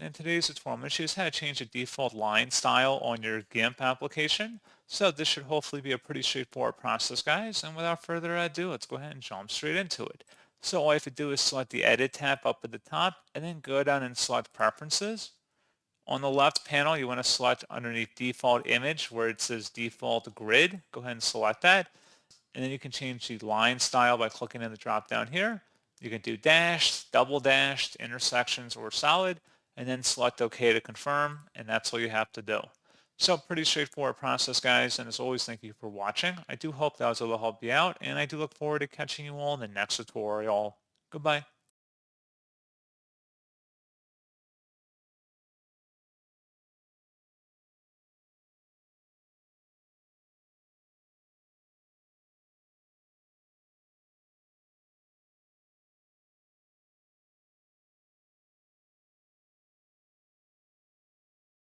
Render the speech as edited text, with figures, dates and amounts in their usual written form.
In today's tutorial, I'm going to show you how to change the default line style on your GIMP application. So this should hopefully be a pretty straightforward process, guys. And without further ado, let's go ahead and jump straight into it. So all you have to do is select the Edit tab up at the top, and then go down and select Preferences. On the left panel, you want to select underneath Default Image where it says Default Grid. Go ahead and select that. And then you can change the line style by clicking in the drop down here. You can do dashed, double dashed, intersections, or solid, and then select OK to confirm, and that's all you have to do. So pretty straightforward process, guys, and as always, thank you for watching. I do hope that was able to help you out, and I do look forward to catching you all in the next tutorial. Goodbye.